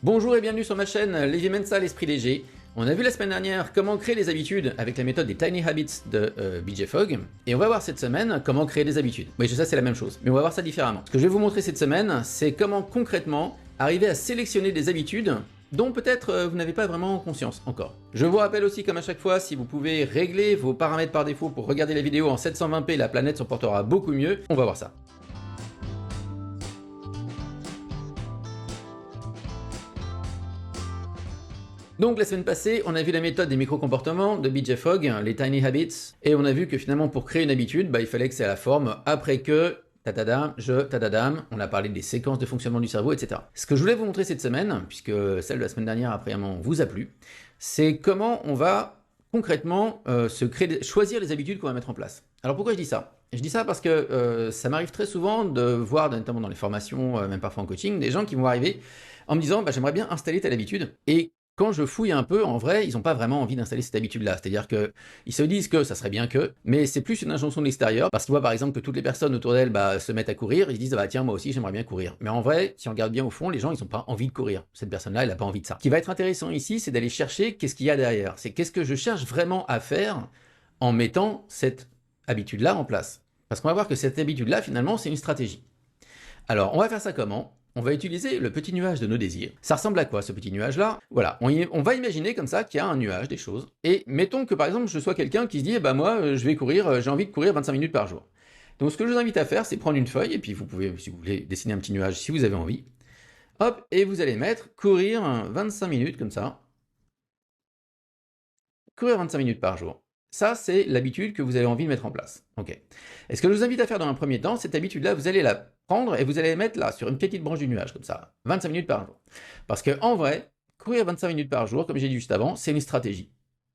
Bonjour et bienvenue sur ma chaîne Lévi Mensa, l'esprit léger. On a vu la semaine dernière comment créer des habitudes avec la méthode des Tiny Habits de BJ Fogg, et on va voir cette semaine comment créer des habitudes. Oui, je sais, c'est la même chose, mais on va voir ça différemment. Ce que je vais vous montrer cette semaine, c'est comment concrètement arriver à sélectionner des habitudes dont peut-être vous n'avez pas vraiment conscience encore. Je vous rappelle aussi, comme à chaque fois, si vous pouvez régler vos paramètres par défaut pour regarder la vidéo en 720p, la planète se portera beaucoup mieux. On va voir ça. Donc la semaine passée, on a vu la méthode des micro-comportements de BJ Fogg, les Tiny Habits, et on a vu que finalement pour créer une habitude, il fallait que c'est à la forme après que, tadadam, tadadam, on a parlé des séquences de fonctionnement du cerveau, etc. Ce que je voulais vous montrer cette semaine, puisque celle de la semaine dernière apparemment vous a plu, c'est comment on va concrètement choisir les habitudes qu'on va mettre en place. Alors pourquoi je dis ça? Je dis ça parce que ça m'arrive très souvent de voir, notamment dans les formations, même parfois en coaching, des gens qui vont arriver en me disant j'aimerais bien installer telle habitude, et quand je fouille un peu, en vrai, ils n'ont pas vraiment envie d'installer cette habitude-là. C'est-à-dire qu'ils se disent que ça serait bien que, mais c'est plus une injonction de l'extérieur, parce qu'ils voient par exemple que toutes les personnes autour d'elles se mettent à courir, ils se disent tiens, moi aussi j'aimerais bien courir. Mais en vrai, si on regarde bien au fond, les gens ils n'ont pas envie de courir. Cette personne-là, elle n'a pas envie de ça. Ce qui va être intéressant ici, c'est d'aller chercher qu'est-ce qu'il y a derrière. C'est qu'est-ce que je cherche vraiment à faire en mettant cette habitude-là en place. Parce qu'on va voir que cette habitude-là, finalement, c'est une stratégie. Alors, on va faire ça comment ? On va utiliser le petit nuage de nos désirs. Ça ressemble à quoi ce petit nuage-là? Voilà, on va imaginer comme ça qu'il y a un nuage des choses. Et mettons que par exemple je sois quelqu'un qui se dit moi je vais courir, j'ai envie de courir 25 minutes par jour. Donc ce que je vous invite à faire, c'est prendre une feuille, et puis vous pouvez, si vous voulez, dessiner un petit nuage si vous avez envie. Hop, et vous allez mettre courir 25 minutes comme ça. Courir 25 minutes par jour. Ça, c'est l'habitude que vous avez envie de mettre en place. Ok. Et ce que je vous invite à faire dans un premier temps, cette habitude-là, vous allez la prendre et vous allez la mettre là, sur une petite branche du nuage, comme ça, 25 minutes par jour. Parce que en vrai, courir 25 minutes par jour, comme j'ai dit juste avant, c'est une stratégie.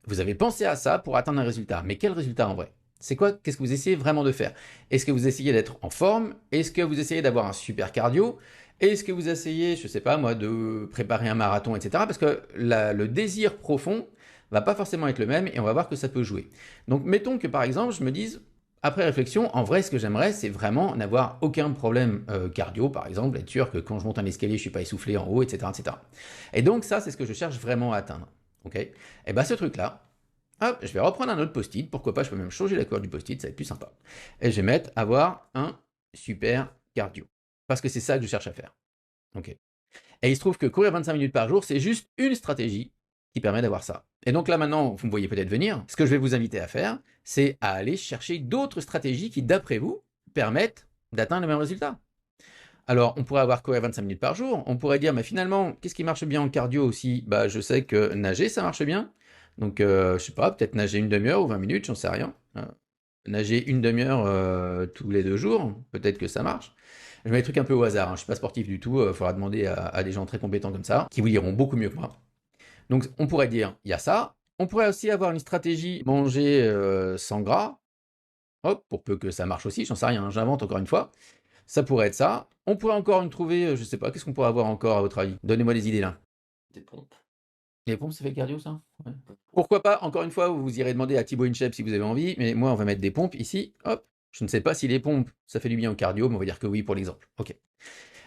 Vous avez pensé à ça pour atteindre un résultat. Mais quel résultat en vrai? C'est quoi? Qu'est-ce que vous essayez vraiment de faire? Est-ce que vous essayez d'être en forme? Est-ce que vous essayez d'avoir un super cardio? Est-ce que vous essayez, je sais pas moi, de préparer un marathon, etc. Parce que le désir profond va pas forcément être le même, et on va voir que ça peut jouer. Donc mettons que par exemple je me dise, après réflexion, en vrai ce que j'aimerais c'est vraiment n'avoir aucun problème cardio, par exemple, être sûr que quand je monte un escalier je suis pas essoufflé en haut, etc. etc. Et donc ça c'est ce que je cherche vraiment à atteindre. Okay, et ce truc là, hop, je vais reprendre un autre post-it, pourquoi pas, je peux même changer la couleur du post-it, ça va être plus sympa. Et je vais mettre avoir un super cardio, parce que c'est ça que je cherche à faire. Ok. Et il se trouve que courir 25 minutes par jour, c'est juste une stratégie qui permet d'avoir ça. Et donc là maintenant, vous me voyez peut-être venir, ce que je vais vous inviter à faire, c'est à aller chercher d'autres stratégies qui, d'après vous, permettent d'atteindre le même résultat. Alors, on pourrait avoir courir 25 minutes par jour, on pourrait dire, mais finalement, qu'est-ce qui marche bien en cardio aussi? Je sais que nager, ça marche bien, donc je sais pas, peut-être nager une demi-heure ou 20 minutes, j'en sais rien. Nager une demi-heure tous les 2 jours, peut-être que ça marche. Je mets des trucs un peu au hasard, je ne suis pas sportif du tout, il faudra demander à des gens très compétents comme ça, qui vous diront beaucoup mieux que moi. Donc on pourrait dire, il y a ça. On pourrait aussi avoir une stratégie manger sans gras. Hop, pour peu que ça marche aussi, j'en sais rien, j'invente encore une fois. Ça pourrait être ça. On pourrait encore une trouver, je sais pas, qu'est-ce qu'on pourrait avoir encore à votre avis? Donnez-moi des idées là. Des pompes. Les pompes, ça fait le cardio ça? Ouais. Pourquoi pas, encore une fois, vous irez demander à Thibaut InShape si vous avez envie, mais moi on va mettre des pompes ici, hop. Je ne sais pas si les pompes, ça fait du bien au cardio, mais on va dire que oui pour l'exemple. Ok.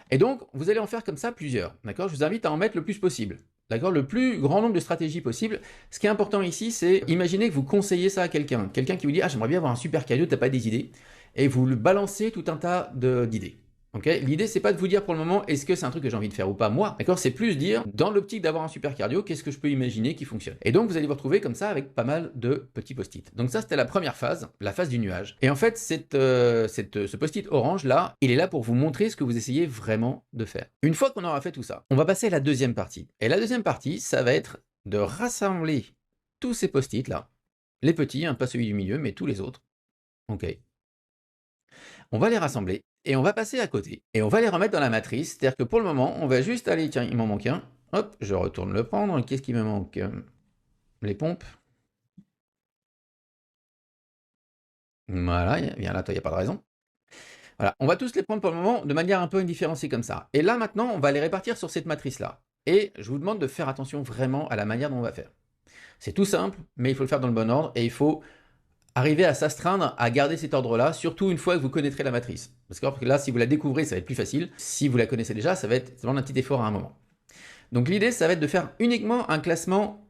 Et donc, vous allez en faire comme ça plusieurs, d'accord? Je vous invite à en mettre le plus possible, d'accord? Le plus grand nombre de stratégies possible. Ce qui est important ici, c'est imaginer que vous conseillez ça à quelqu'un. Quelqu'un qui vous dit « Ah, j'aimerais bien avoir un super cardio, t'as pas des idées ?» Et vous lui balancez tout un tas d'idées. Okay, l'idée, c'est pas de vous dire pour le moment est-ce que c'est un truc que j'ai envie de faire ou pas moi, d'accord? C'est plus dire dans l'optique d'avoir un super cardio, qu'est-ce que je peux imaginer qui fonctionne. Et donc vous allez vous retrouver comme ça avec pas mal de petits post-it. Donc ça c'était la première phase, la phase du nuage. Et en fait ce post-it orange là, il est là pour vous montrer ce que vous essayez vraiment de faire. Une fois qu'on aura fait tout ça, on va passer à la deuxième partie. Et la deuxième partie, ça va être de rassembler tous ces post-it là, les petits, hein, pas celui du milieu, mais tous les autres. Ok. On va les rassembler et on va passer à côté et on va les remettre dans la matrice. C'est-à-dire que pour le moment, on va juste aller, tiens, il m'en manque un. Hop, je retourne le prendre. Qu'est-ce qui me manque? Les pompes. Voilà, bien là, toi, il n'y a pas de raison. Voilà, on va tous les prendre pour le moment de manière un peu indifférenciée comme ça. Et là, maintenant, on va les répartir sur cette matrice-là. Et je vous demande de faire attention vraiment à la manière dont on va faire. C'est tout simple, mais il faut le faire dans le bon ordre et il faut arriver à s'astreindre à garder cet ordre-là, surtout une fois que vous connaîtrez la matrice. Parce que là, si vous la découvrez, ça va être plus facile. Si vous la connaissez déjà, ça va être vraiment un petit effort à un moment. Donc l'idée, ça va être de faire uniquement un classement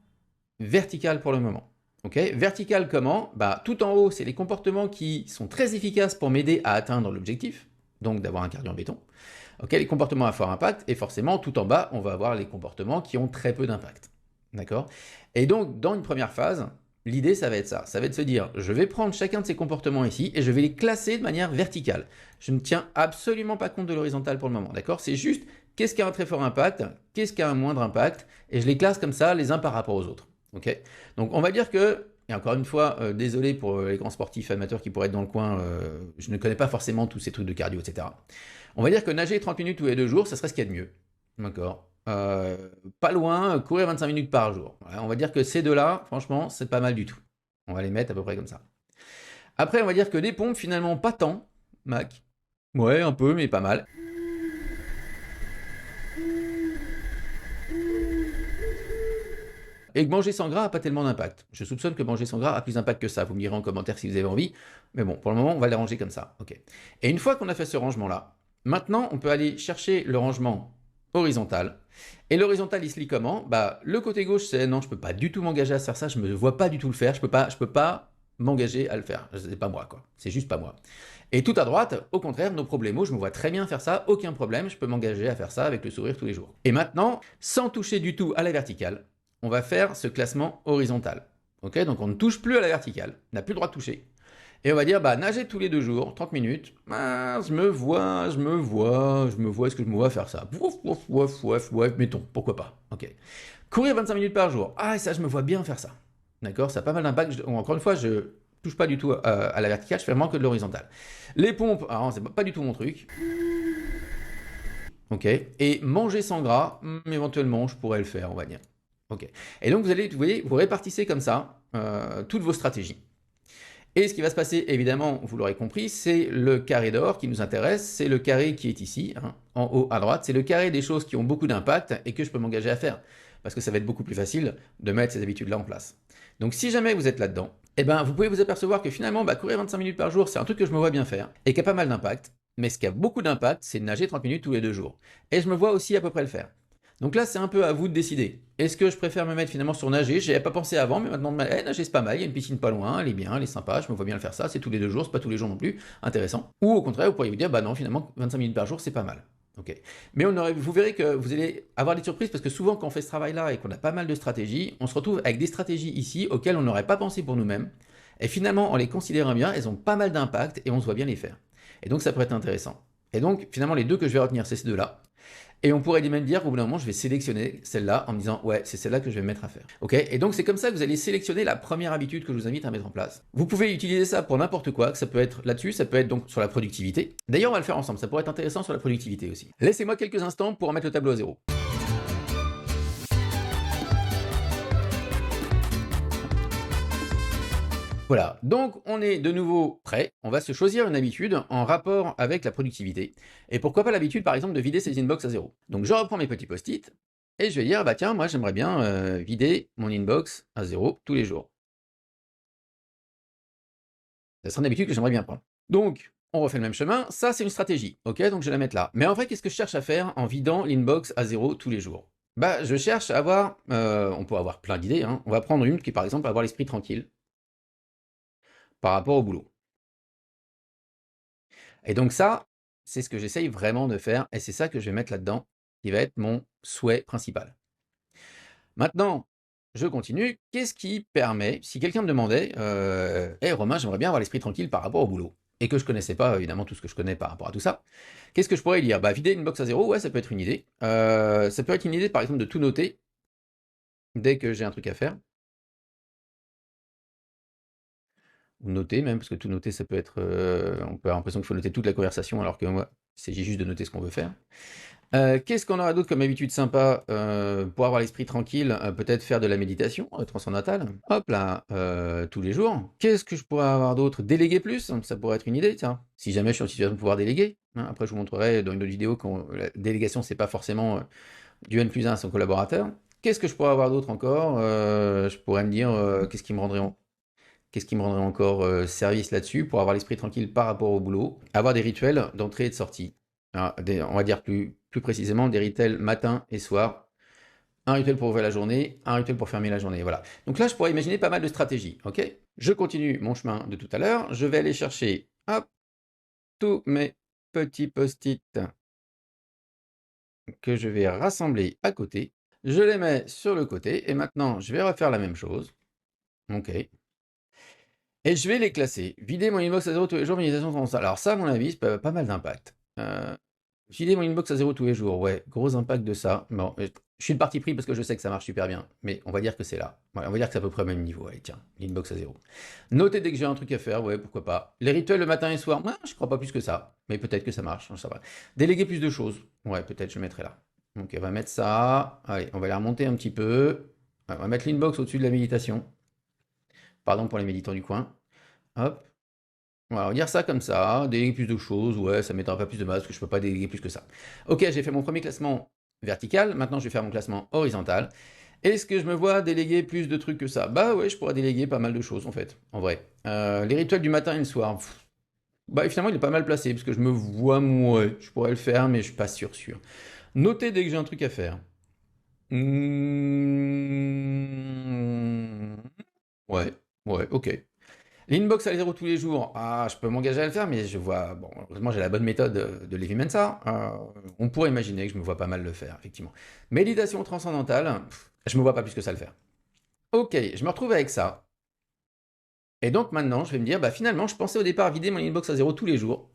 vertical pour le moment. Ok, vertical comment? Bah, tout en haut, c'est les comportements qui sont très efficaces pour m'aider à atteindre l'objectif, donc d'avoir un cardio en béton. Ok, les comportements à fort impact, et forcément, tout en bas, on va avoir les comportements qui ont très peu d'impact. D'accord? Et donc, dans une première phase, l'idée, ça va être ça. Ça va être de se dire, je vais prendre chacun de ces comportements ici et je vais les classer de manière verticale. Je ne tiens absolument pas compte de l'horizontal pour le moment. D'accord? C'est juste, qu'est-ce qui a un très fort impact? Qu'est-ce qui a un moindre impact? Et je les classe comme ça, les uns par rapport aux autres. Ok? Donc, on va dire que, et encore une fois, désolé pour les grands sportifs amateurs qui pourraient être dans le coin, je ne connais pas forcément tous ces trucs de cardio, etc. On va dire que nager 30 minutes tous les 2 jours, ça serait ce qu'il y a de mieux. D'accord. Pas loin, courir 25 minutes par jour. Voilà, on va dire que ces deux-là, franchement, c'est pas mal du tout. On va les mettre à peu près comme ça. Après, on va dire que des pompes, finalement, pas tant, Mac. Ouais, un peu, mais pas mal. Et que manger sans gras a pas tellement d'impact. Je soupçonne que manger sans gras a plus d'impact que ça. Vous me direz en commentaire si vous avez envie. Mais bon, pour le moment, on va les ranger comme ça. Ok. Et une fois qu'on a fait ce rangement-là, maintenant, on peut aller chercher le rangement horizontal. Et l'horizontal, il se lit comment? Bah, le côté gauche, c'est non, je peux pas du tout m'engager à faire ça. Je me vois pas du tout le faire. Je peux pas m'engager à le faire. C'est pas moi, quoi. C'est juste pas moi. Et tout à droite, au contraire, nos problèmes, je me vois très bien faire ça, aucun problème, je peux m'engager à faire ça avec le sourire tous les jours. Et maintenant, sans toucher du tout à la verticale, on va faire ce classement horizontal. Ok, donc on ne touche plus à la verticale, on n'a plus le droit de toucher. Et on va dire, bah, nager tous les 2 jours, 30 minutes, ah, je me vois, est-ce que je me vois faire ça? Wouf, mettons, pourquoi pas. Ok. Courir 25 minutes par jour, ah, ça, je me vois bien faire ça. D'accord, ça a pas mal d'impact. Encore une fois, je touche pas du tout à la verticale, je fais vraiment que de l'horizontale. Les pompes, alors c'est pas du tout mon truc. Ok. Et manger sans gras, éventuellement, je pourrais le faire, on va dire. Ok. Et donc, vous voyez, vous répartissez comme ça toutes vos stratégies. Et ce qui va se passer, évidemment, vous l'aurez compris, c'est le carré d'or qui nous intéresse, c'est le carré qui est ici, hein, en haut à droite, c'est le carré des choses qui ont beaucoup d'impact et que je peux m'engager à faire. Parce que ça va être beaucoup plus facile de mettre ces habitudes-là en place. Donc si jamais vous êtes là-dedans, eh ben, vous pouvez vous apercevoir que finalement, bah, courir 25 minutes par jour, c'est un truc que je me vois bien faire et qui a pas mal d'impact. Mais ce qui a beaucoup d'impact, c'est de nager 30 minutes tous les 2 jours. Et je me vois aussi à peu près le faire. Donc là, c'est un peu à vous de décider. Est-ce que je préfère me mettre finalement sur nager? J'y avais pas pensé avant, mais maintenant, nager c'est pas mal. Il y a une piscine pas loin, elle est bien, elle est sympa, je me vois bien le faire ça. C'est tous les 2 jours, c'est pas tous les jours non plus. Intéressant. Ou au contraire, vous pourriez vous dire, bah non, finalement, 25 minutes par jour, c'est pas mal. Ok. Mais vous verrez que vous allez avoir des surprises parce que souvent, quand on fait ce travail-là et qu'on a pas mal de stratégies, on se retrouve avec des stratégies ici auxquelles on n'aurait pas pensé pour nous-mêmes. Et finalement, en les considérant bien, elles ont pas mal d'impact et on se voit bien les faire. Et donc, ça pourrait être intéressant. Et donc, finalement, les deux que je vais retenir, c'est ces deux-là. Et on pourrait même dire qu'au bout d'un moment, je vais sélectionner celle-là en me disant, ouais, c'est celle-là que je vais me mettre à faire. Ok? Et donc, c'est comme ça que vous allez sélectionner la première habitude que je vous invite à mettre en place. Vous pouvez utiliser ça pour n'importe quoi, que ça peut être là-dessus, ça peut être donc sur la productivité. D'ailleurs, on va le faire ensemble, ça pourrait être intéressant sur la productivité aussi. Laissez-moi quelques instants pour remettre le tableau à zéro. Voilà, donc on est de nouveau prêt, on va se choisir une habitude en rapport avec la productivité. Et pourquoi pas l'habitude par exemple de vider ses inbox à zéro. Donc je reprends mes petits post-it et je vais dire, bah tiens, moi j'aimerais bien vider mon inbox à zéro tous les jours. Ça serait une habitude que j'aimerais bien prendre. Donc, on refait le même chemin, ça c'est une stratégie, ok, donc je vais la mettre là. Mais en vrai, qu'est-ce que je cherche à faire en vidant l'inbox à zéro tous les jours? Bah, je cherche à avoir, on peut avoir plein d'idées, hein. On va prendre une qui par exemple avoir l'esprit tranquille par rapport au boulot. Et donc ça, c'est ce que j'essaye vraiment de faire et c'est ça que je vais mettre là-dedans, qui va être mon souhait principal. Maintenant, je continue. Qu'est-ce qui permet, si quelqu'un me demandait, hey Romain, j'aimerais bien avoir l'esprit tranquille par rapport au boulot, et que je connaissais pas évidemment tout ce que je connais par rapport à tout ça, qu'est-ce que je pourrais dire? Bah, vider une box à zéro, ouais, ça peut être une idée. Ça peut être une idée, par exemple, de tout noter dès que j'ai un truc à faire. Ou noter même, parce que tout noter, ça peut être. On peut avoir l'impression qu'il faut noter toute la conversation, alors que moi, il s'agit juste de noter ce qu'on veut faire. Qu'est-ce qu'on aura d'autre comme habitude sympa pour avoir l'esprit tranquille? Peut-être faire de la méditation transcendantale. Hop là, tous les jours. Qu'est-ce que je pourrais avoir d'autre? Déléguer plus, ça pourrait être une idée, tiens. Si jamais je suis en situation de pouvoir déléguer. Hein. Après, je vous montrerai dans une autre vidéo que la délégation, c'est pas forcément du N+1 à son collaborateur. Qu'est-ce que je pourrais avoir d'autre encore? Je pourrais me dire qu'est-ce qui me rendrait encore service là-dessus pour avoir l'esprit tranquille par rapport au boulot? Avoir des rituels d'entrée et de sortie. Alors, on va dire plus précisément des rituels matin et soir un rituel pour ouvrir la journée, un rituel pour fermer la journée, voilà. Donc là, je pourrais imaginer pas mal de stratégies, ok? Je continue mon chemin de tout à l'heure, je vais aller chercher, hop, tous mes petits post-it que je vais rassembler à côté. Je les mets sur le côté et maintenant, je vais refaire la même chose, ok? Et je vais les classer. Vider mon inbox à zéro tous les jours, méditation transcendantale. Alors ça, à mon avis, ça pas mal d'impact. Vider mon inbox à zéro tous les jours, ouais, gros impact de ça. Bon, je suis de parti pris parce que je sais que ça marche super bien, mais on va dire que c'est là. Ouais, on va dire que c'est à peu près au même niveau. Allez, tiens, l'inbox à zéro. Noter dès que j'ai un truc à faire, ouais, pourquoi pas. Les rituels le matin et le soir, moi, je crois pas plus que ça, mais peut-être que ça marche, ça va. Déléguer plus de choses, ouais, peut-être je mettrai là. Donc on va mettre ça. Allez, on va les remonter un petit peu. On va mettre l'inbox au-dessus de la méditation. Pardon pour les méditants du coin. Hop. Voilà, on va dire ça comme ça, déléguer plus de choses, ouais, ça mettra pas plus de masse, parce que je peux pas déléguer plus que ça. Ok, j'ai fait mon premier classement vertical, maintenant je vais faire mon classement horizontal. Est-ce que je me vois déléguer plus de trucs que ça? Bah ouais, je pourrais déléguer pas mal de choses en fait, en vrai. Les rituels du matin et le soir, bah finalement il est pas mal placé, parce que je me vois, ouais, je pourrais le faire, mais je suis pas sûr. Noter dès que j'ai un truc à faire. Hmm, ouais, ouais, ok. L'inbox à zéro tous les jours, ah, je peux m'engager à le faire, mais je vois, bon, heureusement j'ai la bonne méthode de Levi Mensa, on pourrait imaginer que je me vois pas mal le faire, effectivement. Méditation transcendantale, je me vois pas plus que ça le faire. Ok, je me retrouve avec ça. Et donc maintenant, je vais me dire, bah finalement, je pensais au départ vider mon inbox à zéro tous les jours,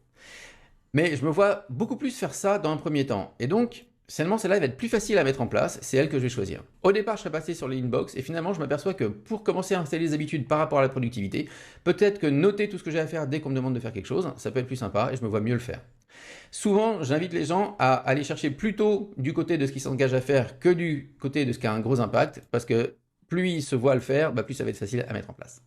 mais je me vois beaucoup plus faire ça dans un premier temps. Et donc, seulement celle-là va être plus facile à mettre en place, c'est elle que je vais choisir. Au départ, je serais passé sur l'inbox et finalement, je m'aperçois que pour commencer à installer les habitudes par rapport à la productivité, peut-être que noter tout ce que j'ai à faire dès qu'on me demande de faire quelque chose, ça peut être plus sympa et je me vois mieux le faire. Souvent, j'invite les gens à aller chercher plutôt du côté de ce qu'ils s'engagent à faire que du côté de ce qui a un gros impact, parce que plus ils se voient le faire, plus ça va être facile à mettre en place.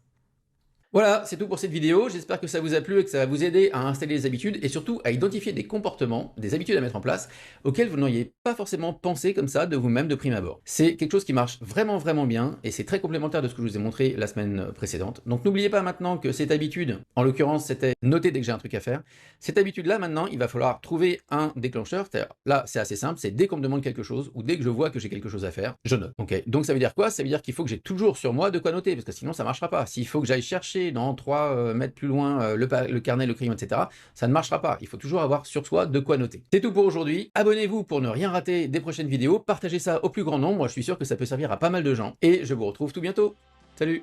Voilà, c'est tout pour cette vidéo. J'espère que ça vous a plu et que ça va vous aider à installer des habitudes et surtout à identifier des comportements, des habitudes à mettre en place auxquelles vous n'auriez pas forcément pensé comme ça de vous-même de prime abord. C'est quelque chose qui marche vraiment bien et c'est très complémentaire de ce que je vous ai montré la semaine précédente. Donc n'oubliez pas maintenant que cette habitude, en l'occurrence c'était noter dès que j'ai un truc à faire, cette habitude-là maintenant il va falloir trouver un déclencheur. Là c'est assez simple, c'est dès qu'on me demande quelque chose ou dès que je vois que j'ai quelque chose à faire, je note. Ok, donc ça veut dire quoi? Ça veut dire qu'il faut que j'ai toujours sur moi de quoi noter parce que sinon ça marchera pas. S'il faut que j'aille chercher dans 3 mètres plus loin le carnet, le crayon, etc. Ça ne marchera pas. Il faut toujours avoir sur soi de quoi noter. C'est tout pour aujourd'hui. Abonnez-vous pour ne rien rater des prochaines vidéos. Partagez ça au plus grand nombre. Je suis sûr que ça peut servir à pas mal de gens. Et je vous retrouve tout bientôt. Salut!